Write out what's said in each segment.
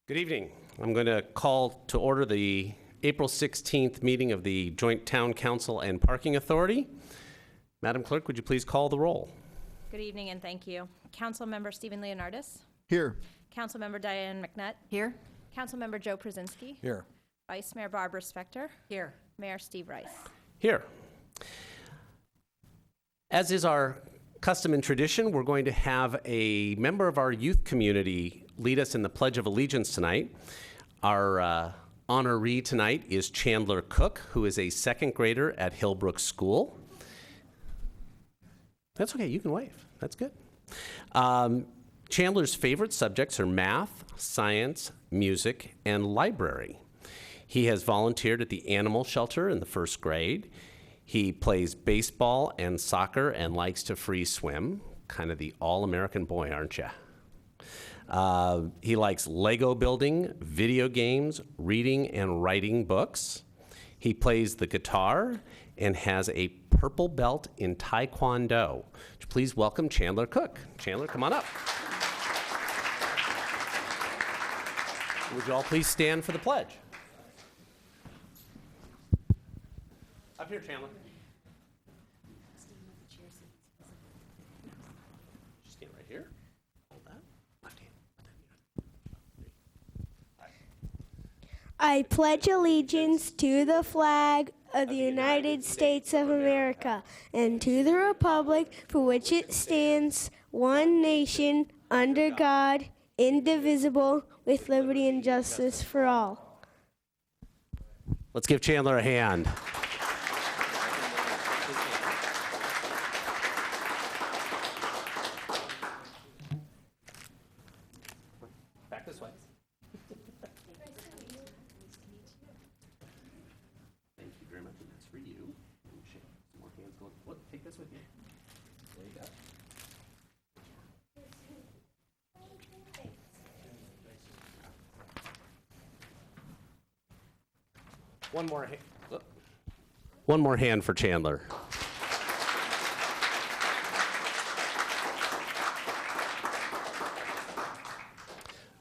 Good evening. I'm going to call to order the April 16th meeting of the Joint Town Council and Parking Authority. Madam Clerk, would you please call the roll? Good evening and thank you. Councilmember Stephen Leonardis. Here. Councilmember Diane McNutt. Here. Councilmember Joe Krasinski. Here. Vice Mayor Barbara Spector. Here. Mayor Steve Rice. Here. As is our custom and tradition, we're going to have a member of our youth community lead us in the Pledge of Allegiance tonight. Our honoree tonight is Chandler Cook, who is a second grader at Hillbrook School. That's okay, you can wave. That's good. Chandler's favorite subjects are math, science, music, and library. He has volunteered at the animal shelter in the first grade. He plays baseball and soccer and likes to free swim. Kind of the all-American boy, aren't you? He likes Lego building, video games, reading and writing books. He plays the guitar and has a purple belt in Taekwondo. Please welcome Chandler Cook. Chandler, come on up. Would you all please stand for the pledge? Up here, Chandler. Just stand right here. Hold that. Left hand. I pledge allegiance to the flag of the United States of America and to the republic for which it stands, one nation, under God, indivisible, with liberty and justice for all. Let's give Chandler a hand. Back this way. Thank you very much. And that's for you. Some more hands going. Look, take this with you. There you go. One more hand for Chandler.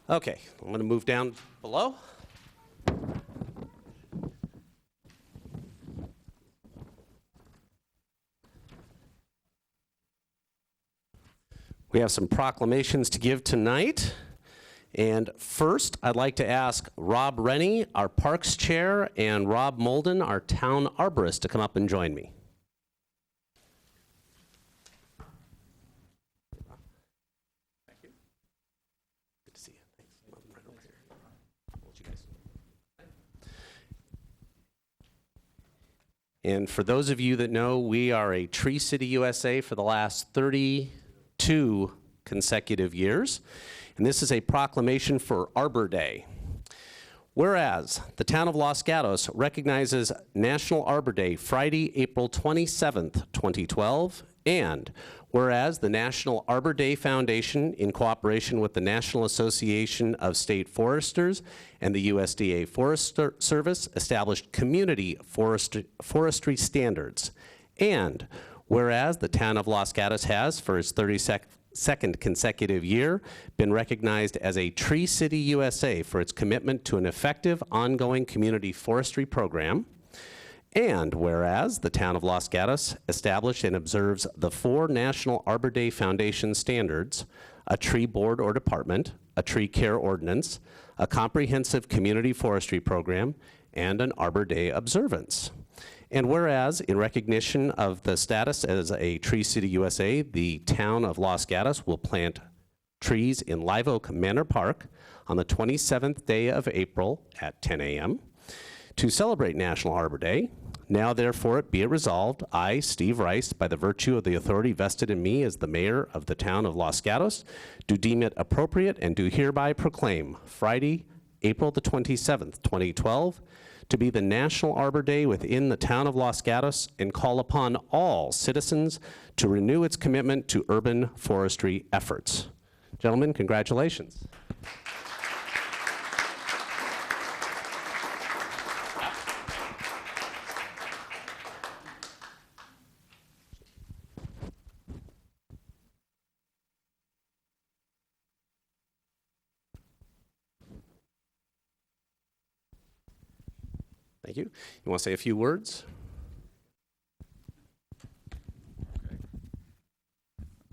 Okay, I'm going to move down below. We have some proclamations to give tonight. And first, I'd like to ask Rob Rennie, our Parks Chair, and Rob Molden, our Town Arborist, to come up and join me. Thank you. Good to see you. Thanks. I'm right over here. Hold you guys. And for those of you that know, we are a Tree City USA for the last 32 consecutive years. And this is a proclamation for Arbor Day. Whereas the town of Los Gatos recognizes National Arbor Day Friday, April 27th, 2012, and whereas the National Arbor Day Foundation, in cooperation with the National Association of State Foresters and the USDA Forest Service, established community forestry standards, and whereas the town of Los Gatos has, for its 32nd consecutive year, been recognized as a Tree City USA for its commitment to an effective ongoing community forestry program. And whereas the town of Los Gatos established and observes the 4 National Arbor Day Foundation standards: a tree board or department, a tree care ordinance, a comprehensive community forestry program, and an Arbor Day observance. And whereas, in recognition of the status as a Tree City USA, the town of Los Gatos will plant trees in Live Oak Manor Park on the 27th day of April at 10 a.m. to celebrate National Arbor Day. Now therefore be it resolved, I, Steve Rice, by the virtue of the authority vested in me as the mayor of the town of Los Gatos, do deem it appropriate and do hereby proclaim Friday, April the 27th, 2012, to be the National Arbor Day within the town of Los Gatos, and call upon all citizens to renew its commitment to urban forestry efforts. Gentlemen, congratulations. Thank you. You want to say a few words?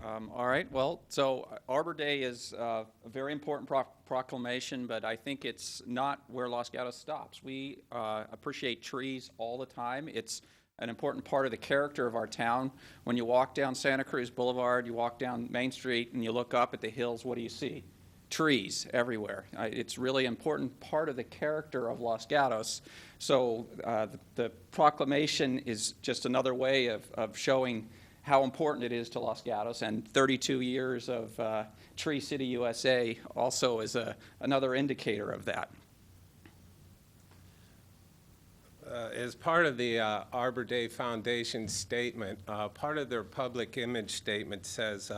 All right. Well, so Arbor Day is a very important proclamation, but I think it's not where Los Gatos stops. We appreciate trees all the time. It's an important part of the character of our town. When you walk down Santa Cruz Boulevard, you walk down Main Street, and you look up at the hills, what do you see? Trees everywhere. It's really an important part of the character of Los Gatos. So the proclamation is just another way of showing how important it is to Los Gatos, and 32 years of Tree City, USA also is another indicator of that. As part of the Arbor Day Foundation statement, part of their public image statement says,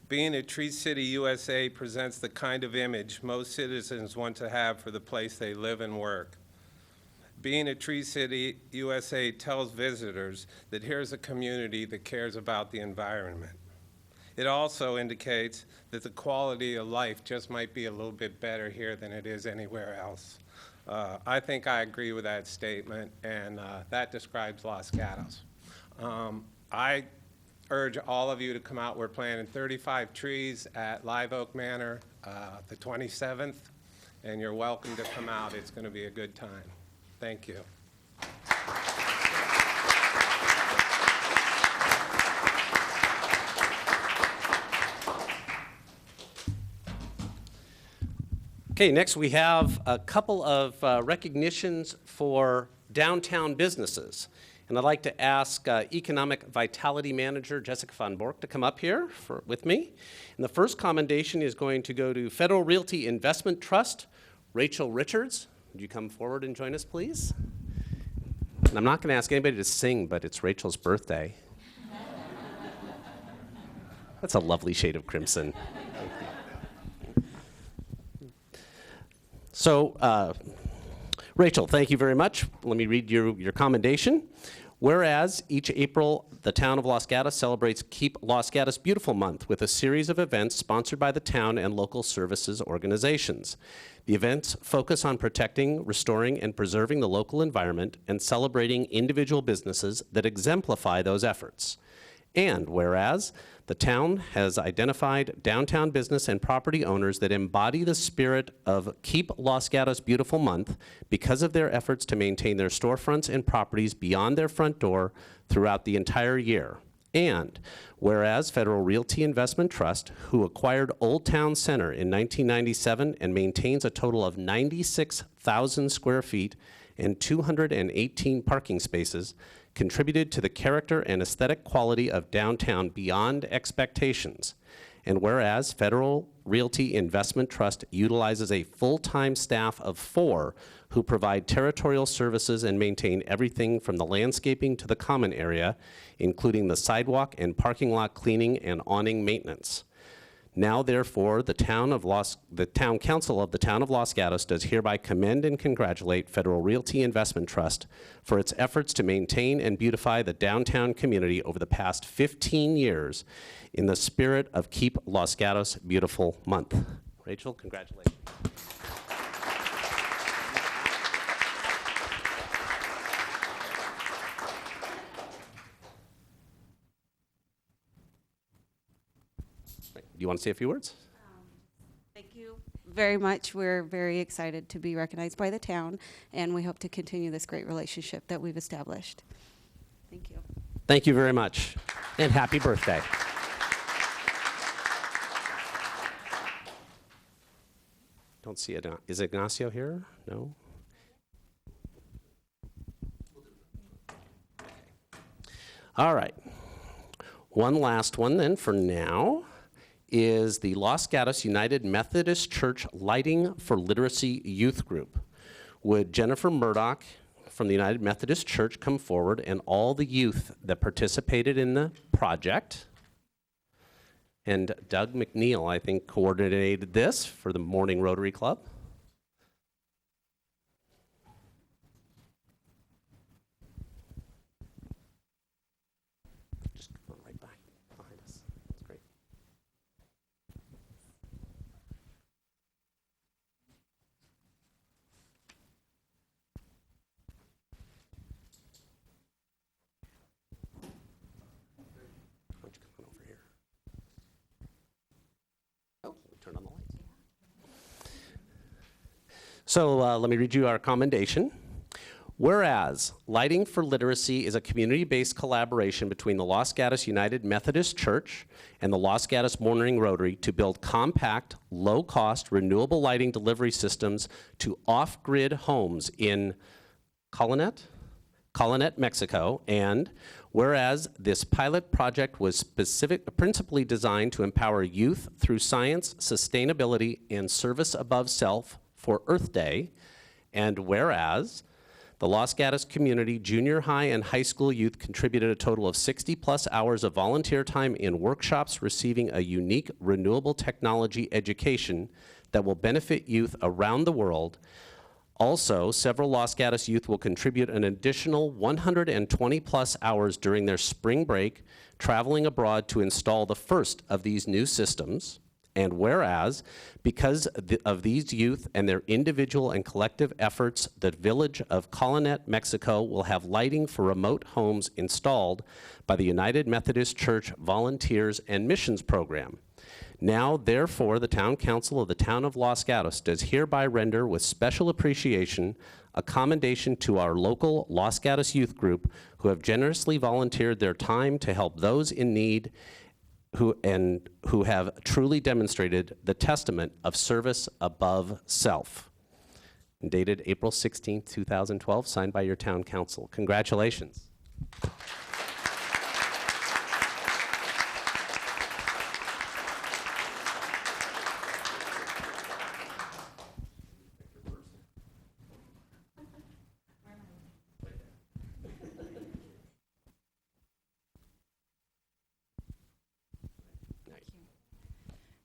being a Tree City, USA presents the kind of image most citizens want to have for the place they live and work. Being a Tree City, USA tells visitors that here's a community that cares about the environment. It also indicates that the quality of life just might be a little bit better here than it is anywhere else. I think I agree with that statement, and that describes Los Gatos. I urge all of you to come out. We're planting 35 trees at Live Oak Manor the 27th, and you're welcome to come out. It's going to be a good time. Thank you. Okay, next we have a couple of recognitions for downtown businesses. And I'd like to ask Economic Vitality Manager Jessica Von Bork to come up here with me. And the first commendation is going to go to Federal Realty Investment Trust, Rachel Richards. Would you come forward and join us, please? And I'm not going to ask anybody to sing, but it's Rachel's birthday. That's a lovely shade of crimson. So, Rachel, thank you very much. Let me read your commendation. Whereas each April, the town of Los Gatos celebrates Keep Los Gatos Beautiful Month with a series of events sponsored by the town and local services organizations. The events focus on protecting, restoring, and preserving the local environment and celebrating individual businesses that exemplify those efforts. And whereas the town has identified downtown business and property owners that embody the spirit of Keep Los Gatos Beautiful Month because of their efforts to maintain their storefronts and properties beyond their front door throughout the entire year. And whereas Federal Realty Investment Trust, who acquired Old Town Center in 1997 and maintains a total of 96,000 square feet and 218 parking spaces, contributed to the character and aesthetic quality of downtown beyond expectations. And whereas Federal Realty Investment Trust utilizes a full-time staff of 4 who provide territorial services and maintain everything from the landscaping to the common area, including the sidewalk and parking lot cleaning and awning maintenance. Now, therefore, the Town Council of the Town of Los Gatos does hereby commend and congratulate Federal Realty Investment Trust for its efforts to maintain and beautify the downtown community over the past 15 years in the spirit of Keep Los Gatos Beautiful Month. Rachel, congratulations. Do you want to say a few words? Thank you very much. We're very excited to be recognized by the town, and we hope to continue this great relationship that we've established. Thank you. Thank you very much, and happy birthday. Don't see it. Is Ignacio here? No? All right. One last one then for now is the Los Gatos United Methodist Church Lighting for Literacy Youth Group. Would Jennifer Murdoch from the United Methodist Church come forward, and all the youth that participated in the project? And Doug McNeil, I think, coordinated this for the Morning Rotary Club. Just go right back behind us. That's great. So let me read you our commendation. Whereas Lighting for Literacy is a community-based collaboration between the Los Gatos United Methodist Church and the Los Gatos Morning Rotary to build compact, low-cost, renewable lighting delivery systems to off-grid homes in Colonet, Mexico, and whereas this pilot project was principally designed to empower youth through science, sustainability, and service above self for Earth Day, and whereas the Los Gatos community junior high and high school youth contributed a total of 60+ hours of volunteer time in workshops receiving a unique renewable technology education that will benefit youth around the world. Also, several Los Gatos youth will contribute an additional 120+ hours during their spring break, traveling abroad to install the first of these new systems. And whereas, because of these youth and their individual and collective efforts, the village of Colonet, Mexico will have lighting for remote homes installed by the United Methodist Church Volunteers and Missions Program. Now, therefore, the Town Council of the Town of Los Gatos does hereby render with special appreciation a commendation to our local Los Gatos youth group who have generously volunteered their time to help those in need who have truly demonstrated the testament of service above self. Dated April 16, 2012, signed by your town council. Congratulations.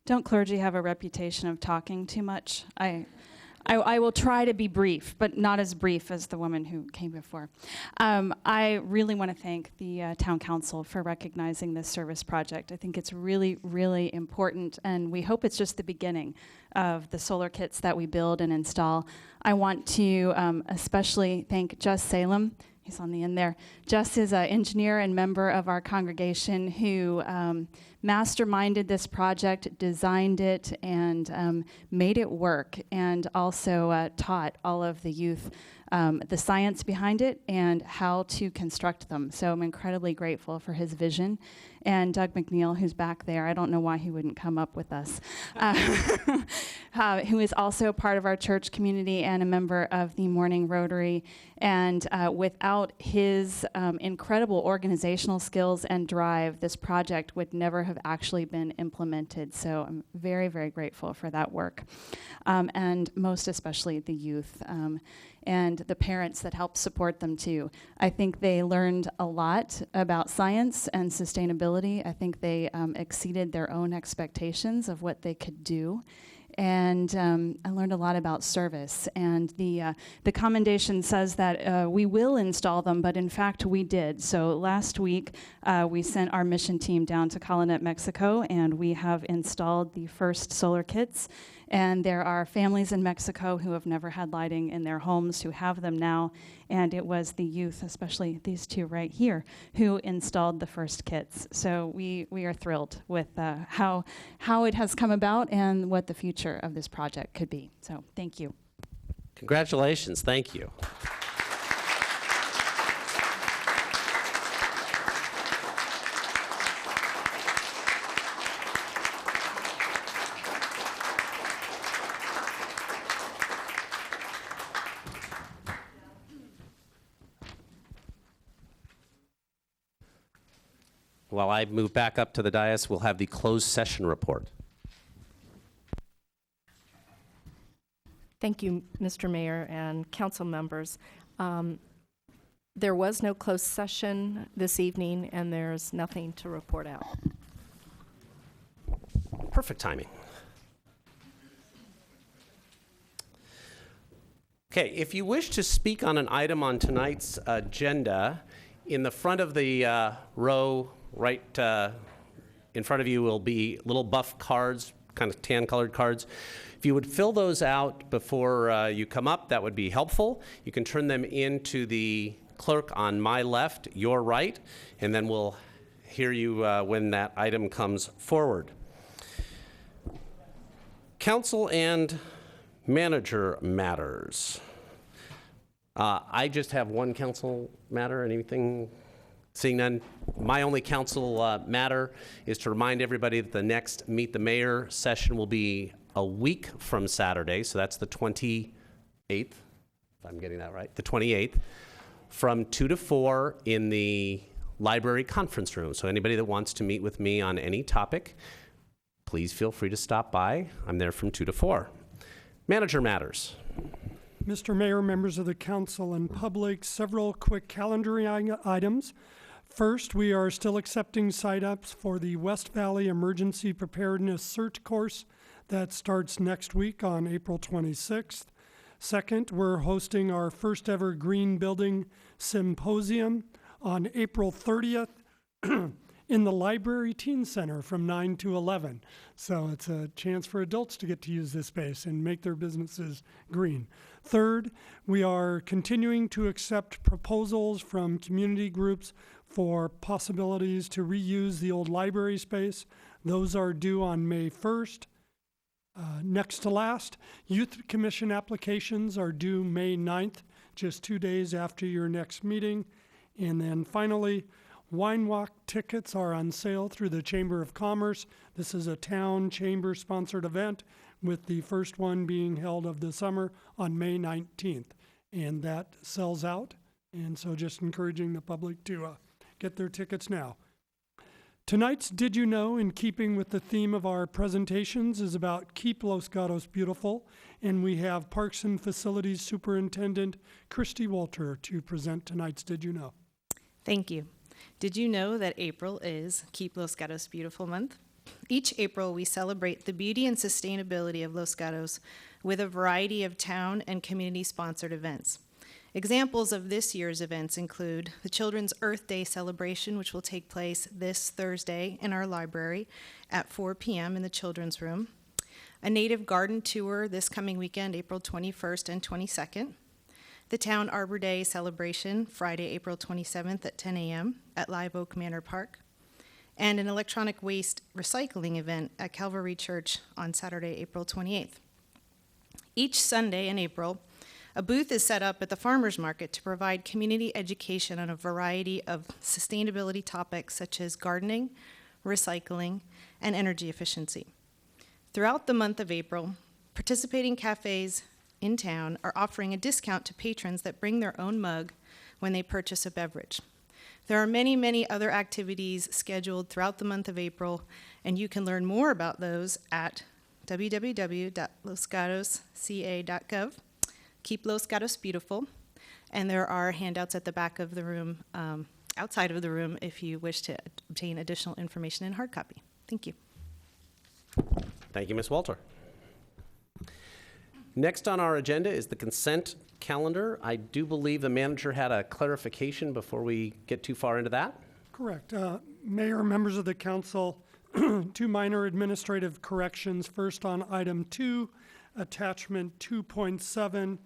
Don't clergy have a reputation of talking too much? I will try to be brief, but not as brief as the woman who came before. I really want to thank the Town Council for recognizing this service project. I think it's really, really important, and we hope it's just the beginning of the solar kits that we build and install. I want to especially thank Jess Salem. He's on the end there. Jess is an engineer and member of our congregation who masterminded this project, designed it, and made it work, and also taught all of the youth the science behind it and how to construct them. So I'm incredibly grateful for his vision. And Doug McNeil, who's back there, I don't know why he wouldn't come up with us, who is also part of our church community and a member of the Morning Rotary. And without his incredible organizational skills and drive, this project would never have actually been implemented. So I'm very, very grateful for that work. And most especially the youth and the parents that help support them too. I think they learned a lot about science and sustainability. I think they exceeded their own expectations of what they could do. And I learned a lot about service. And the commendation says that we will install them, but in fact we did. So last week we sent our mission team down to Colonet, Mexico, and we have installed the first solar kits. And there are families in Mexico who have never had lighting in their homes who have them now. And it was the youth, especially these two right here, who installed the first kits. So we are thrilled with how it has come about and what the future of this project could be. So thank you. Congratulations. Thank you. While I move back up to the dais, we'll have the closed session report. Thank you, Mr. Mayor and council members. There was no closed session this evening, and there's nothing to report out. Perfect timing. Okay, if you wish to speak on an item on tonight's agenda, in the front of the row right in front of you will be little buff cards, kind of tan-colored cards. If you would fill those out before you come up, that would be helpful. You can turn them into the clerk on my left, your right, and then we'll hear you when that item comes forward. Council and Manager matters. I just have one council matter. Anything? Seeing none, my only council matter is to remind everybody that the next Meet the Mayor session will be a week from Saturday, so that's the 28th, if I'm getting that right, the 28th, from 2 to 4 in the library conference room. So anybody that wants to meet with me on any topic, please feel free to stop by. I'm there from 2 to 4. Manager matters. Mr. Mayor, members of the council and public, several quick calendaring items. First, we are still accepting sign-ups for the West Valley Emergency Preparedness Cert course that starts next week on April 26th. Second, we're hosting our first ever Green Building Symposium on April 30th in the Library Teen Center from 9 to 11. So it's a chance for adults to get to use this space and make their businesses green. Third, we are continuing to accept proposals from community groups for possibilities to reuse the old library space. Those are due on May 1st. Next to last, Youth Commission applications are due May 9th, just 2 days after your next meeting. And then finally, Wine Walk tickets are on sale through the Chamber of Commerce. This is a town chamber-sponsored event, with the first one being held of the summer on May 19th. And that sells out, and so just encouraging the public to get their tickets now. Tonight's Did You Know, in keeping with the theme of our presentations, is about Keep Los Gatos Beautiful, and we have Parks and Facilities Superintendent Christy Walter to present tonight's Did You Know. Thank you. Did you know that April is Keep Los Gatos Beautiful month? Each April, we celebrate the beauty and sustainability of Los Gatos with a variety of town and community-sponsored events. Examples of this year's events include the Children's Earth Day celebration, which will take place this Thursday in our library at 4 p.m. in the children's room, a native garden tour this coming weekend, April 21st and 22nd, the Town Arbor Day celebration, Friday, April 27th at 10 a.m. at Live Oak Manor Park, and an electronic waste recycling event at Calvary Church on Saturday, April 28th. Each Sunday in April, a booth is set up at the farmers market to provide community education on a variety of sustainability topics such as gardening, recycling, and energy efficiency. Throughout the month of April, participating cafes in town are offering a discount to patrons that bring their own mug when they purchase a beverage. There are many, many other activities scheduled throughout the month of April, and you can learn more about those at www.losgatosca.gov. Keep Los Gatos Beautiful, and there are handouts at the back of the room, outside of the room, if you wish to obtain additional information in hard copy. Thank you. Thank you, Ms. Walter. Next on our agenda is the consent calendar. I do believe the manager had a clarification before we get too far into that. Correct. Mayor, members of the council, 2 minor administrative corrections. First, on item 2, attachment 2.7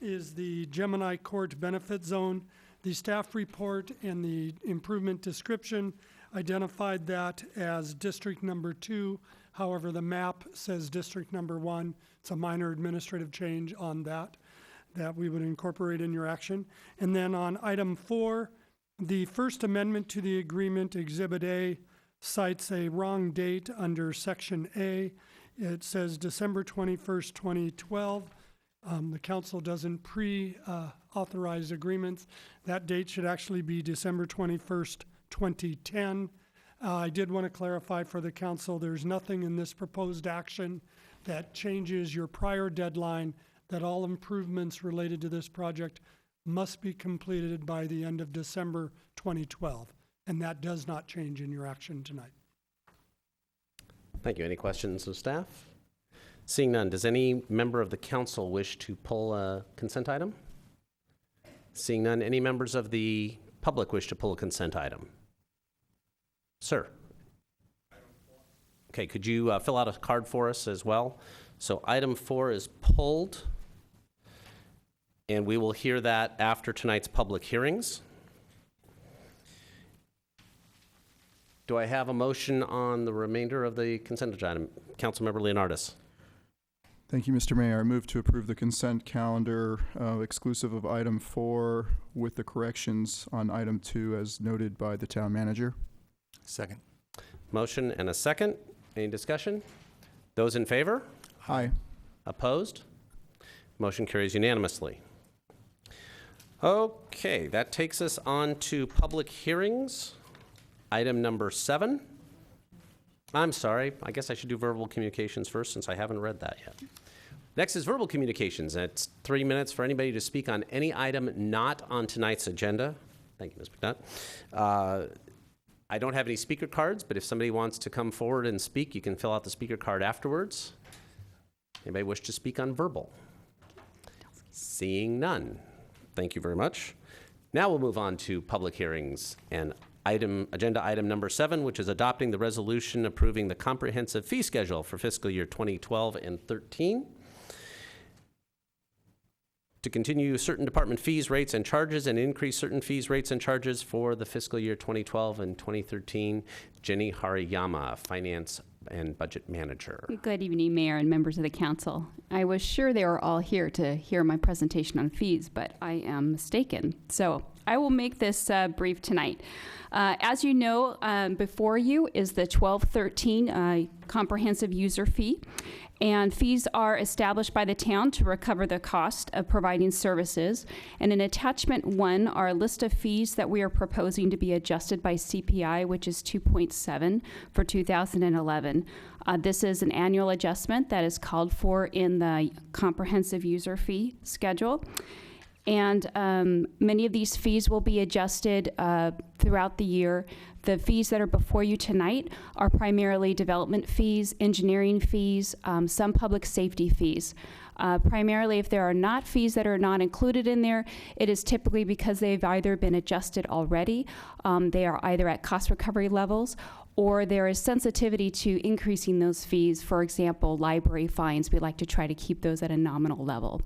is the Gemini Court benefit zone. The staff report and the improvement description identified that as district number 2. However, the map says district number 1. It's a minor administrative change on that we would incorporate in your action. And then on item 4, the First Amendment to the agreement, Exhibit A, cites a wrong date under Section A. It says December 21st, 2012. The council doesn't pre-authorize agreements. That date should actually be December 21st, 2010. I did want to clarify for the council, there's nothing in this proposed action that changes your prior deadline, that all improvements related to this project must be completed by the end of December 2012. And that does not change in your action tonight. Thank you. Any questions of staff? Seeing none, does any member of the council wish to pull a consent item? Seeing none, any members of the public wish to pull a consent item? Sir. Okay, could you fill out a card for us as well? So item 4 is pulled, and we will hear that after tonight's public hearings. Do I have a motion on the remainder of the consent agenda? Councilmember Leonardis. Thank you, Mr. Mayor. I move to approve the consent calendar exclusive of item 4 with the corrections on item 2 as noted by the town manager. Second. Motion and a second. Any discussion? Those in favor? Aye. Opposed? Motion carries unanimously. Okay, that takes us on to public hearings. Item number 7. I'm sorry, I guess I should do verbal communications first since I haven't read that yet. Next is verbal communications. It's 3 minutes for anybody to speak on any item not on tonight's agenda. Thank you, Ms. McNutt. I don't have any speaker cards, but if somebody wants to come forward and speak, you can fill out the speaker card afterwards. Anybody wish to speak on verbal? Seeing none. Thank you very much. Now we'll move on to public hearings and agenda item number 7, which is adopting the resolution approving the comprehensive fee schedule for fiscal year 2012 and 13. To continue certain department fees, rates, and charges and increase certain fees, rates, and charges for the fiscal year 2012 and 2013. Jenny Hariyama, Finance and Budget Manager. Good evening, Mayor and members of the council. I was sure they were all here to hear my presentation on fees, but I am mistaken. So I will make this brief tonight. As you know, before you is the 1213 comprehensive user fee. And fees are established by the town to recover the cost of providing services. And in attachment 1 are a list of fees that we are proposing to be adjusted by CPI, which is 2.7 for 2011. This is an annual adjustment that is called for in the comprehensive user fee schedule. And many of these fees will be adjusted throughout the year. The fees that are before you tonight are primarily development fees, engineering fees, some public safety fees. Primarily, if there are not fees that are not included in there, it is typically because they've either been adjusted already, they are either at cost recovery levels, or there is sensitivity to increasing those fees. For example, library fines, we like to try to keep those at a nominal level.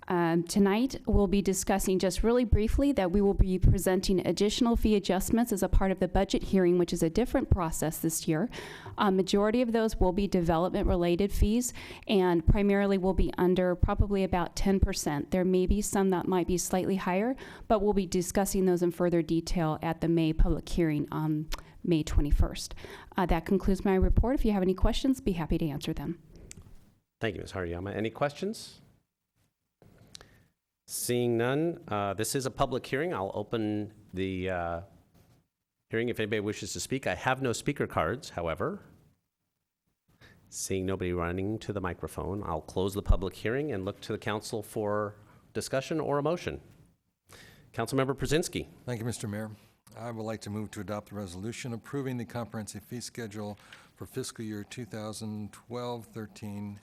Tonight, we'll be discussing just really briefly that we will be presenting additional fee adjustments as a part of the budget hearing, which is a different process this year. Majority of those will be development-related fees, and primarily will be under probably about 10%. There may be some that might be slightly higher, but we'll be discussing those in further detail at the May public hearing on May 21st. That concludes my report. If you have any questions, be happy to answer them. Thank you, Ms. Hariyama. Any questions? Seeing none, this is a public hearing. I'll open the hearing if anybody wishes to speak. I have no speaker cards, however. Seeing nobody running to the microphone, I'll close the public hearing and look to the council for discussion or a motion. Councilmember Brzezinski. Thank you, Mr. Mayor. I would like to move to adopt the resolution approving the comprehensive fee schedule for fiscal year 2012-13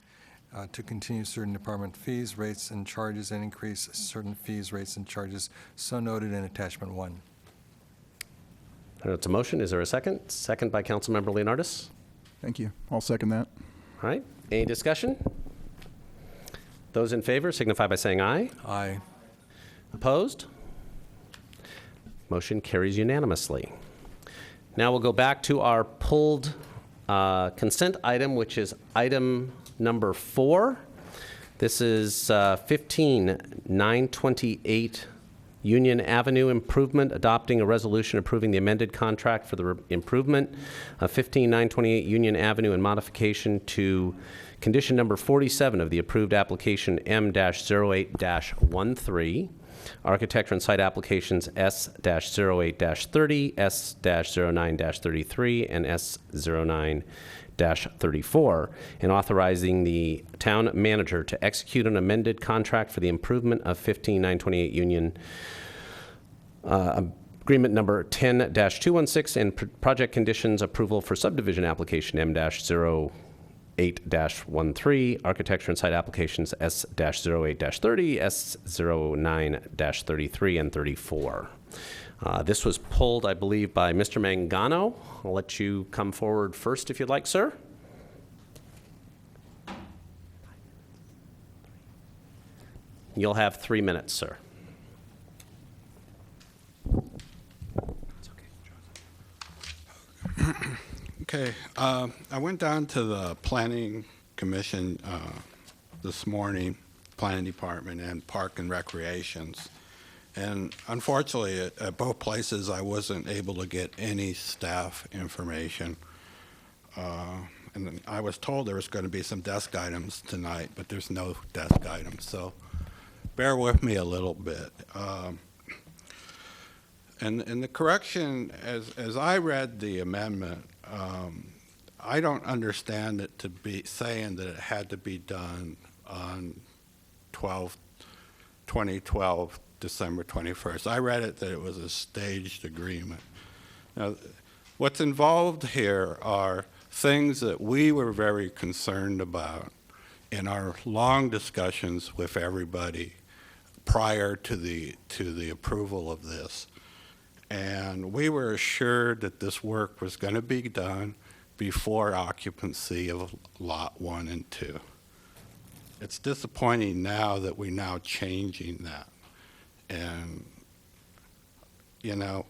to continue certain department fees, rates, and charges, and increase certain fees, rates, and charges so noted in attachment 1. It's a motion. Is there a second? Second by Councilmember Leonardis. Thank you. I'll second that. All right. Any discussion? Those in favor signify by saying aye. Aye. Opposed? Motion carries unanimously. Now we'll go back to our pulled consent item, which is item number 4. This is 15928 Union Avenue improvement, adopting a resolution approving the amended contract for the improvement of 15928 Union Avenue and modification to condition number 47 of the approved application M-08-13. Architecture and site applications S-08-30, S-09-33, and S-09-34, and authorizing the town manager to execute an amended contract for the improvement of 15928 Union, agreement number 10-216, and project conditions approval for subdivision application M-08-13, architecture and site applications S-08-30, S-09-33, and 34. This was pulled, I believe, by Mr. Mangano. I'll let you come forward first if you'd like, sir. You'll have 3 minutes, sir. Okay, I went down to the Planning Commission this morning, Planning Department and Park and Recreations. And unfortunately, at both places, I wasn't able to get any staff information. And then I was told there was going to be some desk items tonight, but there's no desk items, so bear with me a little bit. And the correction, as I read the amendment, I don't understand it to be saying that it had to be done on 2012, December 21st. I read it that it was a staged agreement. Now, what's involved here are things that we were very concerned about in our long discussions with everybody prior to the approval of this. And we were assured that this work was going to be done before occupancy of Lot 1 and 2. It's disappointing now that we're now changing that. And, you know,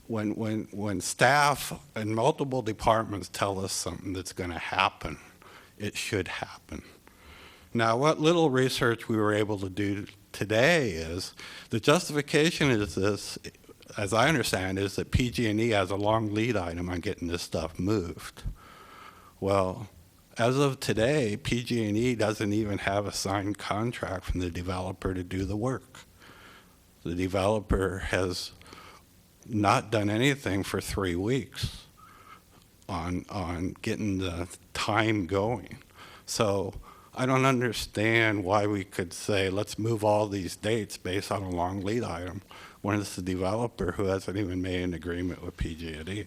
when staff in multiple departments tell us something that's going to happen, it should happen. Now, what little research we were able to do today is the justification is this, as I understand, is that PG&E has a long lead item on getting this stuff moved. Well, as of today, PG&E doesn't even have a signed contract from the developer to do the work. The developer has not done anything for 3 weeks on getting the time going. So I don't understand why we could say, let's move all these dates based on a long lead item when it's the developer who hasn't even made an agreement with PG&E.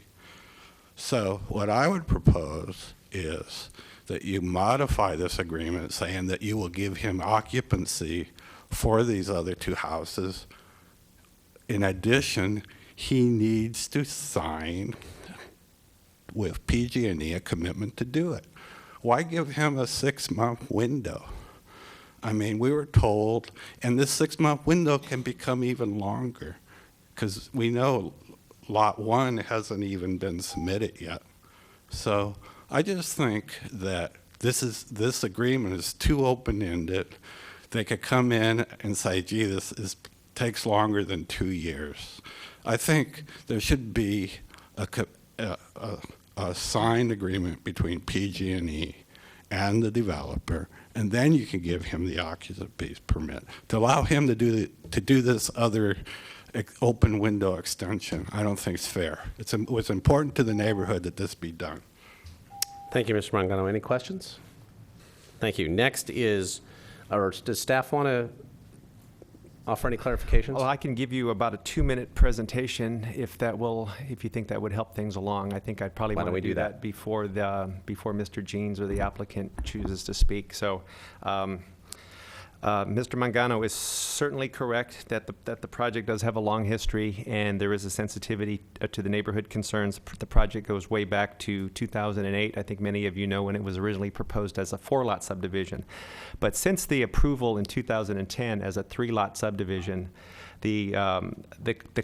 So what I would propose is that you modify this agreement saying that you will give him occupancy for these other 2 houses. In addition, he needs to sign with PG&E a commitment to do it. Why give him a 6-month window? I mean, we were told, and this 6-month window can become even longer because we know Lot 1 hasn't even been submitted yet. So I just think that this agreement is too open-ended. They could come in and say, gee, this takes longer than 2 years. I think there should be a signed agreement between PG&E and the developer, and then you can give him the occupancy permit to allow him to do this other open window extension. I don't think it's fair. It was important to the neighborhood that this be done. Thank you, Mr. Mangano. Any questions? Thank you. Next is, or does staff want to offer any clarifications? Well, I can give you about a 2-minute presentation if you think that would help things along. I think I'd probably want to do that before Mr. Jeans or the applicant chooses to speak. So, Mr. Mangano is certainly correct that the project does have a long history and there is a sensitivity to the neighborhood concerns. The project goes way back to 2008. I think many of you know when it was originally proposed as a 4-lot subdivision. But since the approval in 2010 as a 3-lot subdivision, the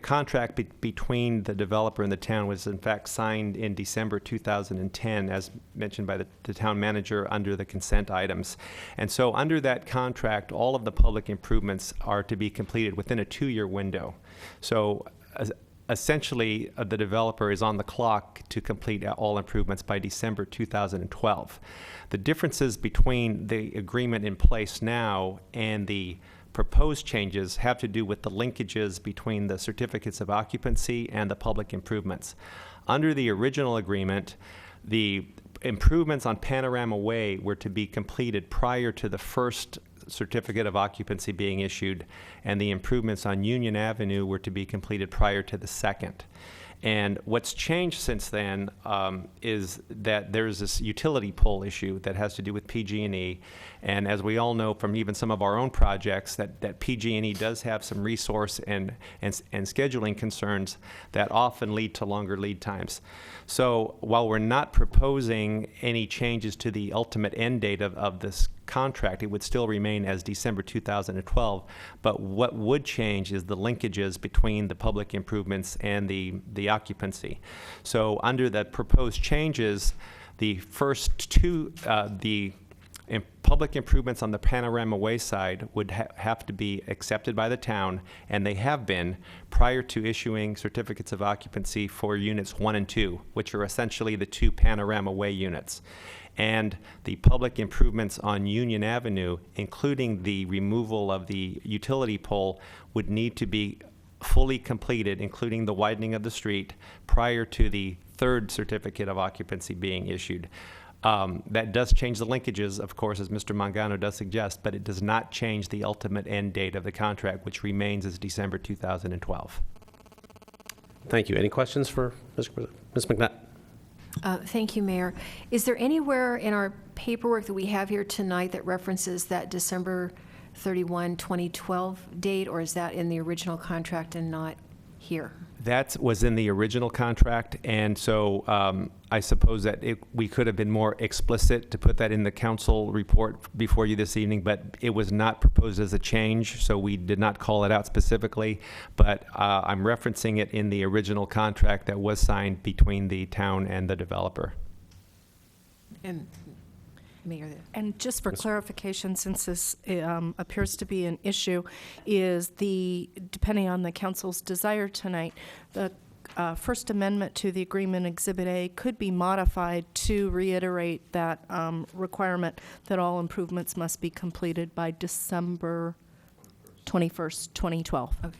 contract between the developer and the town was in fact signed in December 2010, as mentioned by the town manager under the consent items. And so under that contract, all of the public improvements are to be completed within a 2-year window. So essentially, the developer is on the clock to complete all improvements by December 2012. The differences between the agreement in place now and the proposed changes have to do with the linkages between the certificates of occupancy and the public improvements. Under the original agreement, the improvements on Panorama Way were to be completed prior to the first certificate of occupancy being issued, and the improvements on Union Avenue were to be completed prior to the second. And what's changed since then is that there's this utility pole issue that has to do with PG&E. And as we all know from even some of our own projects, that PG&E does have some resource and scheduling concerns that often lead to longer lead times. So while we're not proposing any changes to the ultimate end date of this contract, it would still remain as December 2012. But what would change is the linkages between the public improvements and the occupancy. So under the proposed changes, the first 2, the And public improvements on the Panorama Way side would have to be accepted by the town, and they have been prior to issuing certificates of occupancy for units 1 and 2, which are essentially the 2 Panorama Way units. And the public improvements on Union Avenue, including the removal of the utility pole, would need to be fully completed, including the widening of the street, prior to the 3rd certificate of occupancy being issued. That does change the linkages, of course, as Mr. Mangano does suggest, but it does not change the ultimate end date of the contract, which remains as December 2012. Thank you. Any questions for Ms. McNutt? Thank you, Mayor. Is there anywhere in our paperwork that we have here tonight that references that December 31, 2012 date, or is that in the original contract and not here? That was in the original contract, and so I suppose that we could have been more explicit to put that in the council report before you this evening, but it was not proposed as a change, so we did not call it out specifically. But I'm referencing it in the original contract that was signed between the town and the developer. And Mayor, And just for clarification, since this appears to be an issue, is depending on the council's desire tonight, the First Amendment to the agreement Exhibit A could be modified to reiterate that requirement that all improvements must be completed by December 21st, 2012. okay.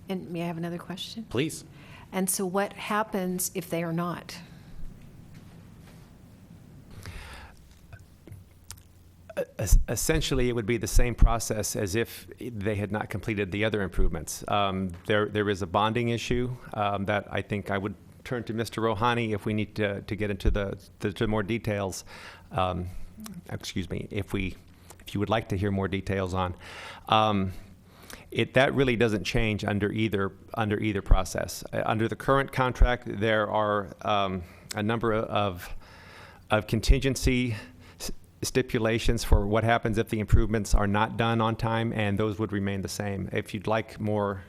And may I have another question? Please. And so what happens if they are not? Essentially, it would be the same process as if they had not completed the other improvements. There is a bonding issue that I think I would turn to Mr. Rohani if we need to get into the more details. Excuse me, if you would like to hear more details on. That really doesn't change under either process. Under the current contract, there are a number of contingency stipulations for what happens if the improvements are not done on time, and those would remain the same. If you'd like more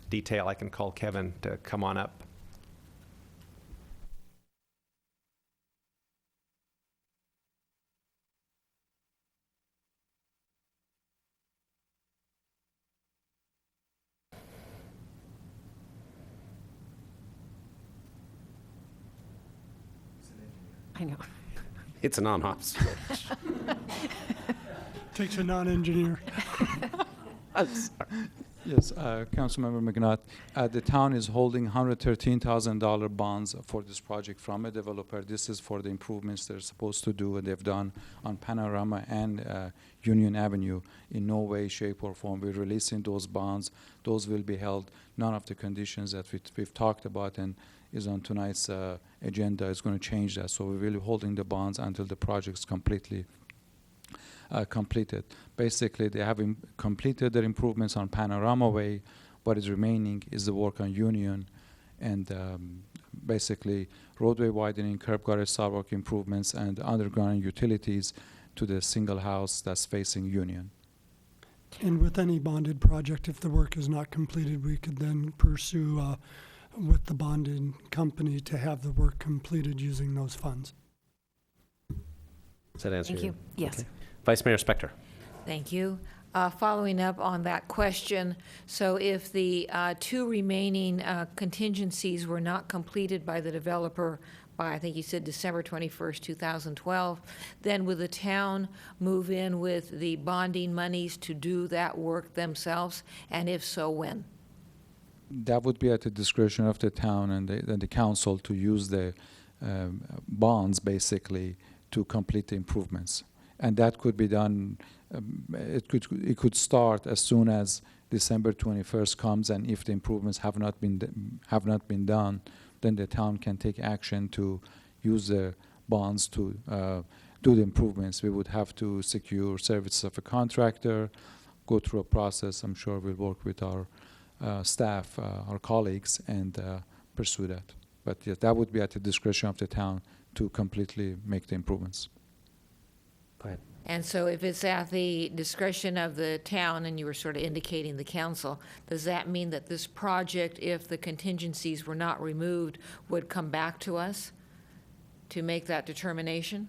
detail, I can call Kevin to come on up. I know. It's an on-off switch. Takes a non-engineer. I'm sorry. Yes, Councilmember McNutt, the town is holding $113,000 bonds for this project from a developer. This is for the improvements they're supposed to do and they've done on Panorama and Union Avenue. In no way, shape, or form we're releasing those bonds. Those will be held. None of the conditions that we've talked about and is on tonight's agenda is going to change that. So we will be holding the bonds until the project's completely completed. Basically, they have completed their improvements on Panorama Way. What is remaining is the work on Union and basically roadway widening, curb gutter, sidewalk improvements, and underground utilities to the single house that's facing Union. And with any bonded project, if the work is not completed, we could then pursue with the bonded company to have the work completed using those funds. Does that answer Thank you. Yes. Okay. Vice Mayor Spector. Thank you. Following up on that question, so if the 2 remaining contingencies were not completed by the developer by, I think you said December 21st, 2012, then would the town move in with the bonding monies to do that work themselves? And if so, when? That would be at the discretion of the town and the council to use the bonds basically to complete the improvements. And that could be done, it could start as soon as December 21st comes, and if the improvements have not been done, then the town can take action to use the bonds to do the improvements. We would have to secure services of a contractor, go through a process. I'm sure we'll work with our staff, our colleagues, and pursue that. But yeah, that would be at the discretion of the town to completely make the improvements. Go ahead. And so if it's at the discretion of the town, and you were sort of indicating the council, does that mean that this project, if the contingencies were not removed, would come back to us to make that determination?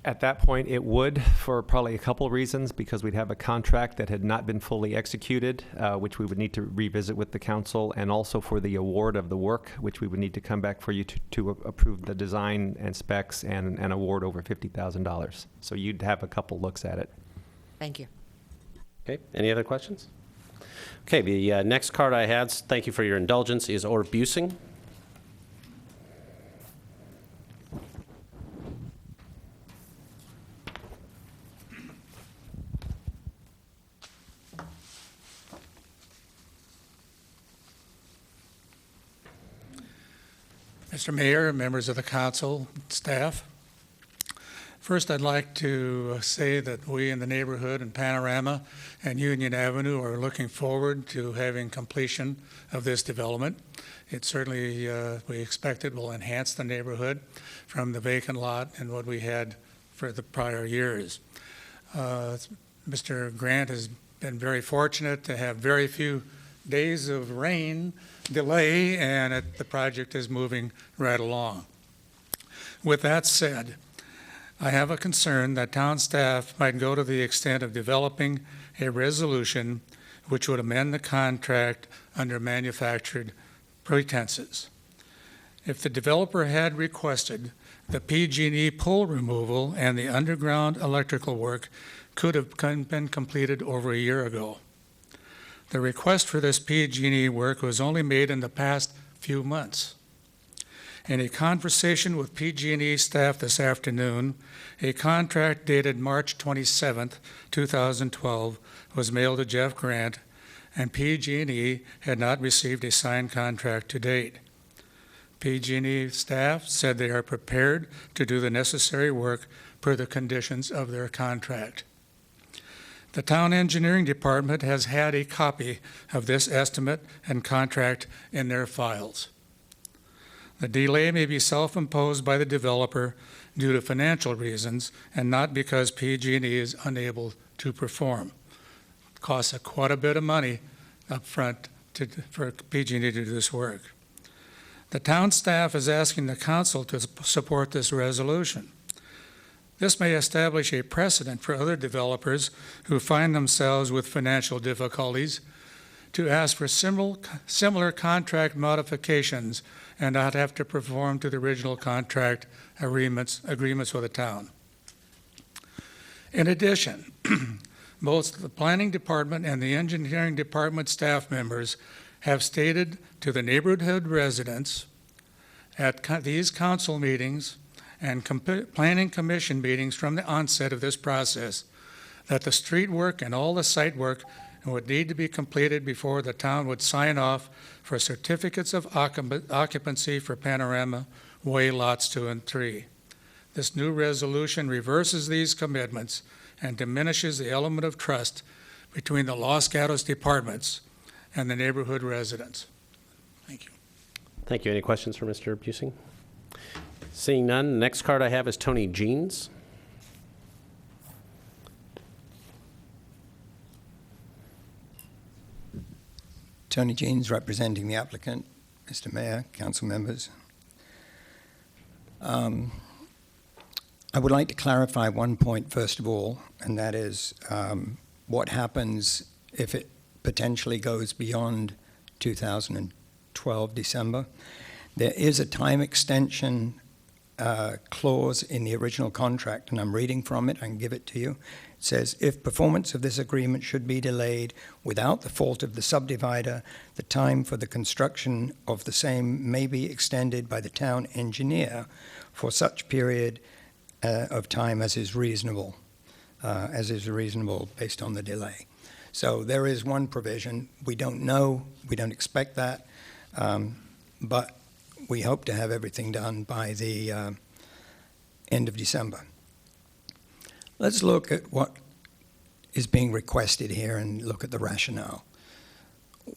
At that point, it would, for probably a couple of reasons, because we'd have a contract that had not been fully executed, which we would need to revisit with the council, and also for the award of the work, which we would need to come back for you to approve the design and specs and an award over $50,000. So you'd have a couple looks at it. Thank you. Okay, any other questions? Okay, the next card I had, thank you for your indulgence, is Orr Busing. Mr. Mayor, members of the council, staff. First, I'd like to say that we in the neighborhood and Panorama and Union Avenue are looking forward to having completion of this development. It certainly, we expect it will enhance the neighborhood from the vacant lot and what we had for the prior years. Mr. Grant has been very fortunate to have very few days of rain delay, and the project is moving right along. With that said, I have a concern that town staff might go to the extent of developing a resolution which would amend the contract under manufactured pretenses. If the developer had requested the PG&E pole removal and the underground electrical work could have been completed over a year ago. The request for this PG&E work was only made in the past few months. In a conversation with PG&E staff this afternoon, a contract dated March 27, 2012 was mailed to Jeff Grant, and PG&E had not received a signed contract to date. PG&E staff said they are prepared to do the necessary work per the conditions of their contract. The town engineering department has had a copy of this estimate and contract in their files. The delay may be self-imposed by the developer due to financial reasons and not because PG&E is unable to perform. It costs quite a bit of money up front for PG&E to do this work. The town staff is asking the council to support this resolution. This may establish a precedent for other developers who find themselves with financial difficulties to ask for similar contract modifications and not have to perform to the original contract agreements with the town. In addition, both the planning department and the engineering department staff members have stated to the neighborhood residents at these council meetings and planning commission meetings from the onset of this process that the street work and all the site work would need to be completed before the town would sign off for certificates of occupancy for Panorama Way Lots 2 and 3. This new resolution reverses these commitments and diminishes the element of trust between the Los Gatos departments and the neighborhood residents. Thank you. Thank you. Any questions for Mr. Busing? Seeing none, the next card I have is Tony Jeans. Tony Jeans, representing the applicant. Mr. Mayor, council members. I would like to clarify one point first of all, and that is what happens if it potentially goes beyond 2012 December. There is a time extension clause in the original contract, and I'm reading from it. I can give it to you. It says, if performance of this agreement should be delayed without the fault of the subdivider, the time for the construction of the same may be extended by the town engineer for such period of time as is reasonable based on the delay. So there is one provision. We don't know, we don't expect that, but we hope to have everything done by the end of December. Let's look at what is being requested here and look at the rationale.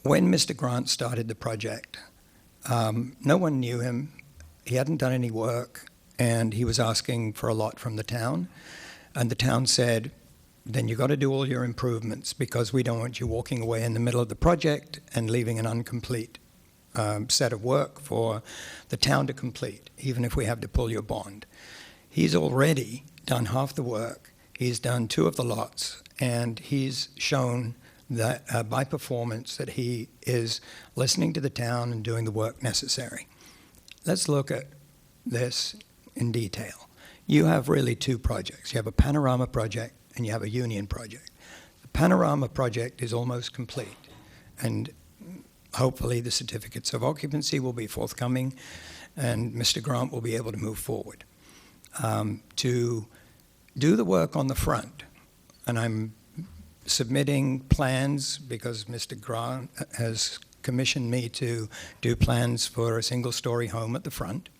When Mr. Grant started the project, no one knew him. He hadn't done any work, and he was asking for a lot from the town. And the town said, then you've got to do all your improvements because we don't want you walking away in the middle of the project and leaving an incomplete set of work for the town to complete, even if we have to pull your bond. He's already done half the work. He's done 2 of the lots, and he's shown that by performance that he is listening to the town and doing the work necessary. Let's look at this in detail. You have really 2 projects. You have a panorama project and you have a union project. The panorama project is almost complete, and hopefully the certificates of occupancy will be forthcoming and Mr. Grant will be able to move forward. To do the work on the front, and I'm submitting plans because Mr. Grant has commissioned me to do plans for a single-story home at the front.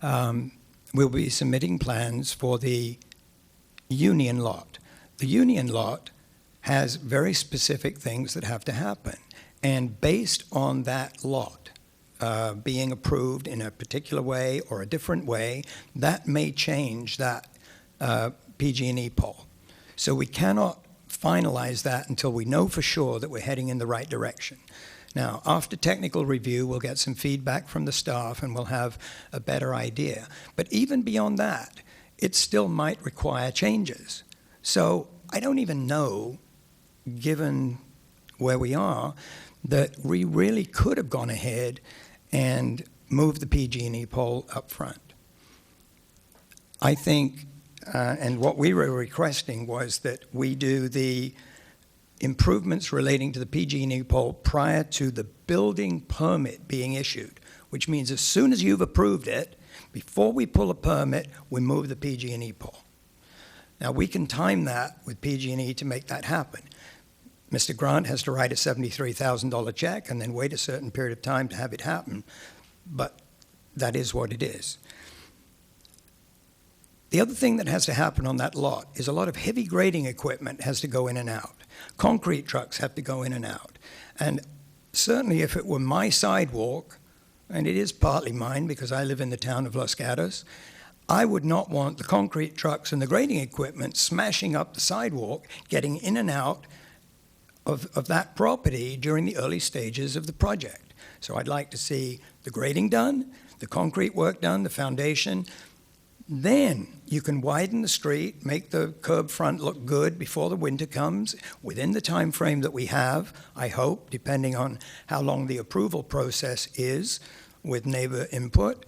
We'll be submitting plans for the union lot. The union lot has very specific things that have to happen, and based on that lot being approved in a particular way or a different way, that may change that PG&E poll. So we cannot finalize that until we know for sure that we're heading in the right direction. Now, after technical review, we'll get some feedback from the staff and we'll have a better idea. But even beyond that, it still might require changes. So I don't even know, given where we are, that we really could have gone ahead and moved the PG&E poll up front. I think, and what we were requesting was that we do the improvements relating to the PG&E poll prior to the building permit being issued, which means as soon as you've approved it, before we pull a permit, we move the PG&E poll. Now, we can time that with PG&E to make that happen. Mr. Grant has to write a $73,000 check and then wait a certain period of time to have it happen, but that is what it is. The other thing that has to happen on that lot is a lot of heavy grading equipment has to go in and out. Concrete trucks have to go in and out. And certainly if it were my sidewalk, and it is partly mine because I live in the town of Los Gatos, I would not want the concrete trucks and the grading equipment smashing up the sidewalk, getting in and out of that property during the early stages of the project. So I'd like to see the grading done, the concrete work done, the foundation. Then you can widen the street, make the curb front look good before the winter comes, within the time frame that we have, I hope, depending on how long the approval process is with neighbor input,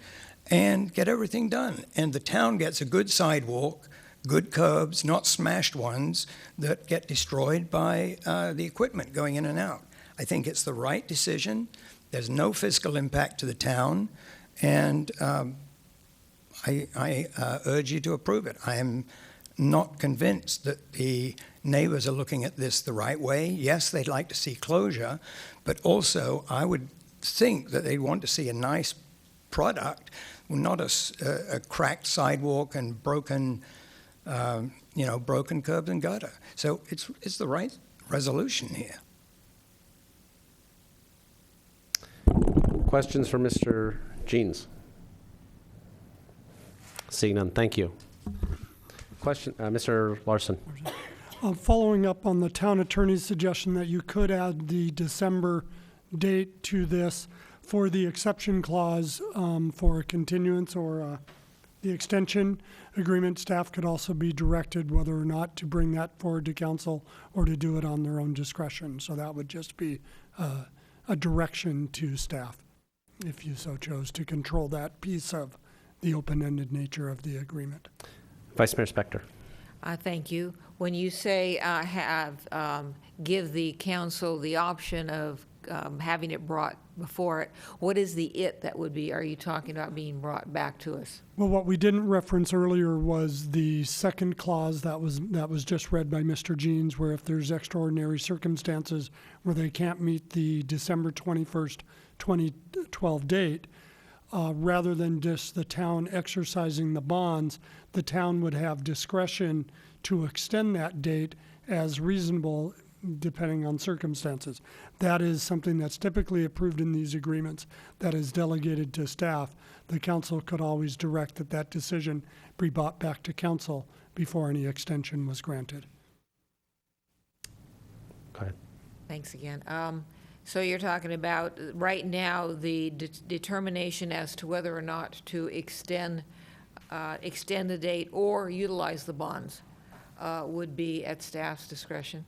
and get everything done. And the town gets a good sidewalk, good curbs, not smashed ones that get destroyed by the equipment going in and out. I think it's the right decision. There's no fiscal impact to the town, and I urge you to approve it. I am not convinced that the neighbors are looking at this the right way. Yes, they'd like to see closure, but also I would think that they want to see a nice product, not a cracked sidewalk and broken broken curbs and gutter. So it's the right resolution here. Questions for Mr. Jeans? Seeing none, thank you. Question, Mr. Larson. Following up on the town attorney's suggestion that you could add the December date to this for the exception clause for a continuance or the extension agreement, staff could also be directed whether or not to bring that forward to council or to do it on their own discretion. So that would just be a direction to staff, if you so chose, to control that piece of the open-ended nature of the agreement. Vice Mayor Spector. Thank you. When you say give the council the option of having it brought before it, what is the it that would be? Are you talking about being brought back to us? Well, what we didn't reference earlier was the second clause that was just read by Mr. Jeans, where if there's extraordinary circumstances where they can't meet the December 21st, 2012 date, rather than just the town exercising the bonds, the town would have discretion to extend that date as reasonable depending on circumstances. That is something that's typically approved in these agreements that is delegated to staff. The council could always direct that that decision be brought back to council before any extension was granted. Go ahead. Thanks again. So you're talking about right now the determination as to whether or not to extend extend the date or utilize the bonds would be at staff's discretion?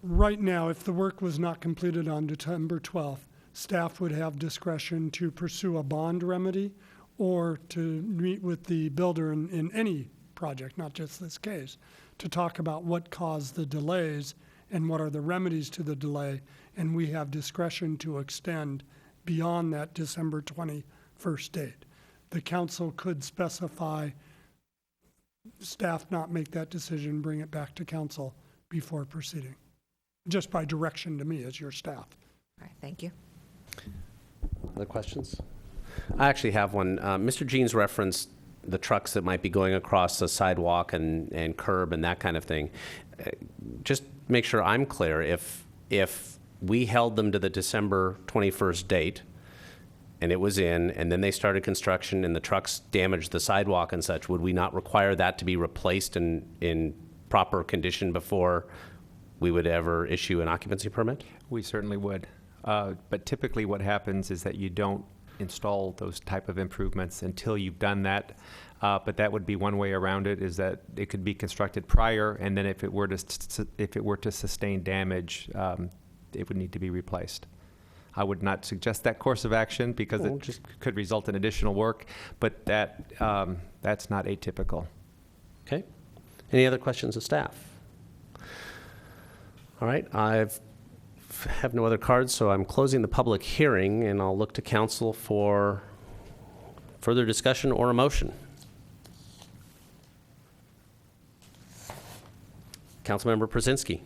Right now, if the work was not completed on December 12th, staff would have discretion to pursue a bond remedy or to meet with the builder in any project, not just this case, to talk about what caused the delays and what are the remedies to the delay. And we have discretion to extend beyond that December 21st date. The council could specify, staff not make that decision, bring it back to council before proceeding, just by direction to me as your staff. All right, thank you. Other questions? I actually have one. Mr. Jeans referenced the trucks that might be going across the sidewalk and curb and that kind of thing. Just make sure I'm clear. If we held them to the December 21st date and it was in, and then they started construction and the trucks damaged the sidewalk and such, would we not require that to be replaced in proper condition before we would ever issue an occupancy permit? We certainly would. But typically what happens is that you don't install those type of improvements until you've done that. But that would be one way around it, is that it could be constructed prior, and then if it were to sustain damage, it would need to be replaced. I would not suggest that course of action because it just could result in additional work, but that's not atypical. Okay. Any other questions of staff? All right, I have no other cards, so I'm closing the public hearing, and I'll look to council for further discussion or a motion. Councilmember Przinski.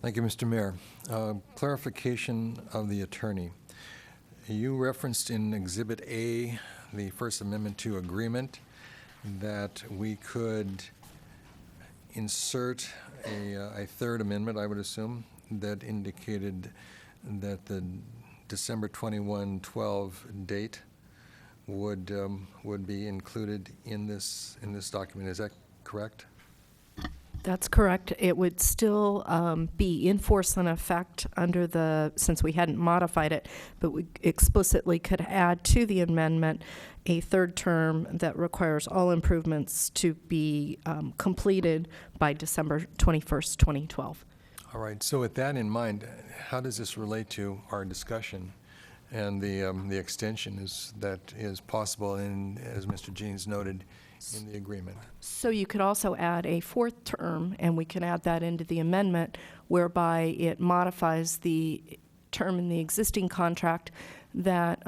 Thank you, Mr. Mayor. Clarification of the attorney. You referenced in Exhibit A, the First Amendment to Agreement, that we could insert a third amendment, I would assume, that indicated that the December 21/12 date would be included in this document. Is that correct? That's correct. It would still be in force and effect under since we hadn't modified it, but we explicitly could add to the amendment a third term that requires all improvements to be completed by December 21st, 2012. All right. So with that in mind, how does this relate to our discussion and the extension that is possible, in, as Mr. Jeans noted, in the agreement? So you could also add a fourth term, and we can add that into the amendment, whereby it modifies the term in the existing contract that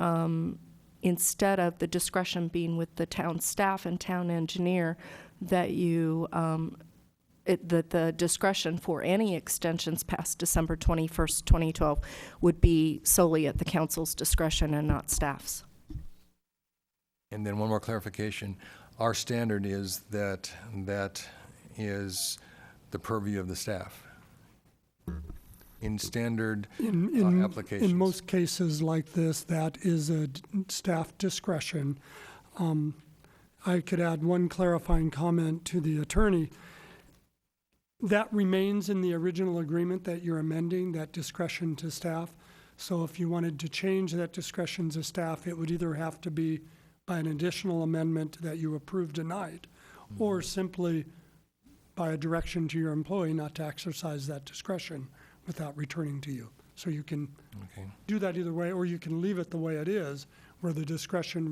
instead of the discretion being with the town staff and town engineer, that you that the discretion for any extensions past December 21st, 2012 would be solely at the council's discretion and not staff's. And then one more clarification. Our standard is that is the purview of the staff in standard applications. In most cases like this, that is a staff discretion. I could add one clarifying comment to the attorney. That remains in the original agreement that you're amending, that discretion to staff. So if you wanted to change that discretion to staff, it would either have to be by an additional amendment that you approve tonight, or simply by a direction to your employee not to exercise that discretion without returning to you. So you can do that either way, or you can leave it the way it is, where the discretion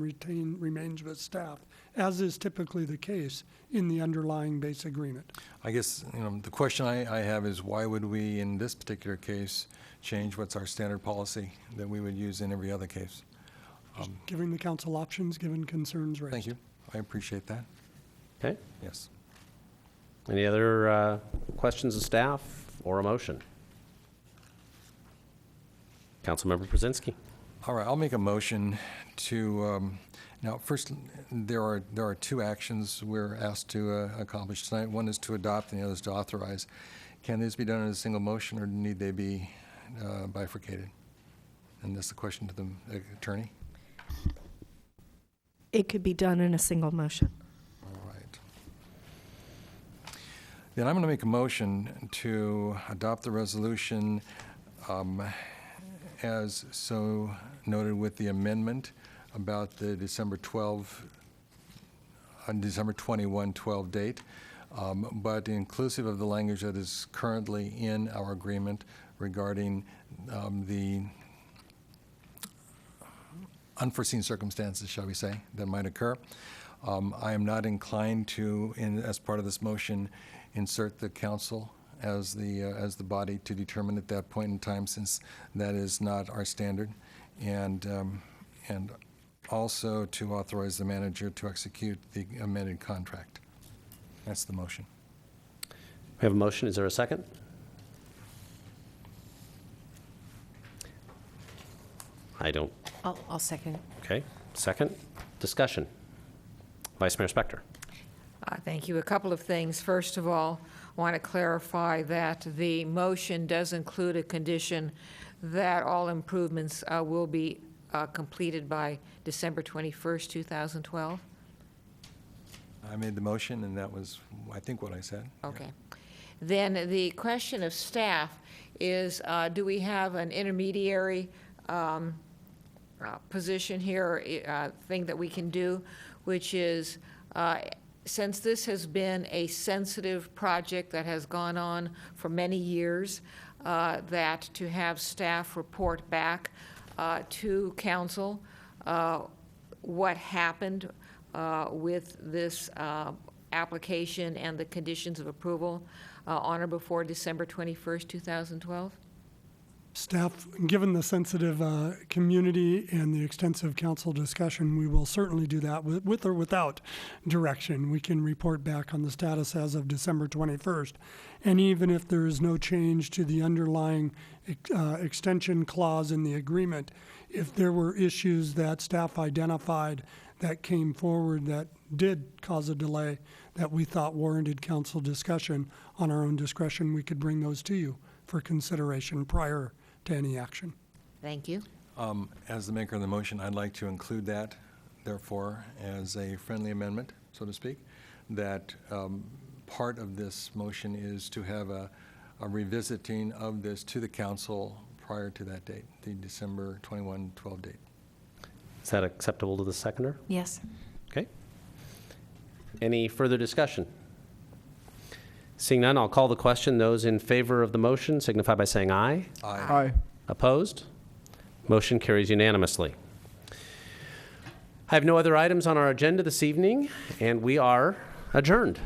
remains with staff, as is typically the case in the underlying base agreement. I guess the question I have is, why would we, in this particular case, change what's our standard policy that we would use in every other case? Giving the council options, given concerns raised. Thank you. I appreciate that. Okay. Yes. Any other questions of staff or a motion? Councilmember Przinski. All right, I'll make a motion to, now first, there are two actions we're asked to accomplish tonight. One is to adopt and the other is to authorize. Can these be done in a single motion, or need they be bifurcated? And that's the question to the attorney. It could be done in a single motion. All right. Then I'm going to make a motion to adopt the resolution as so noted, with the amendment about the December 12 December 21, 12 date, but inclusive of the language that is currently in our agreement regarding the unforeseen circumstances, shall we say, that might occur. I am not inclined to, as part of this motion, insert the council as the body to determine at that point in time, since that is not our standard, and also to authorize the manager to execute the amended contract. That's the motion. We have a motion. Is there a second? I don't. I'll second. Okay. Second. Discussion. Vice Mayor Spector. Thank you. A couple of things. First of all, I want to clarify that the motion does include a condition that all improvements will be completed by December 21st, 2012. I made the motion, and that was, I think, what I said. Okay. Then the question of staff is, do we have an intermediary position here, thing that we can do, which is, since this has been a sensitive project that has gone on for many years, that to have staff report back to council what happened with this application and the conditions of approval on or before December 21st, 2012? Staff, given the sensitive community and the extensive council discussion, we will certainly do that with or without direction. We can report back on the status as of December 21st. And even if there is no change to the underlying extension clause in the agreement, if there were issues that staff identified that came forward that did cause a delay that we thought warranted council discussion on our own discretion, we could bring those to you for consideration prior to any action. Thank you. As the maker of the motion, I'd like to include that, therefore, as a friendly amendment, so to speak, that part of this motion is to have a revisiting of this to the council prior to that date, the December 21, 12 date. Is that acceptable to the seconder? Yes. Okay. Any further discussion? Seeing none, I'll call the question. Those in favor of the motion signify by saying aye. Aye. Aye. Opposed? Motion carries unanimously. I have no other items on our agenda this evening, and we are adjourned.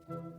Thank you.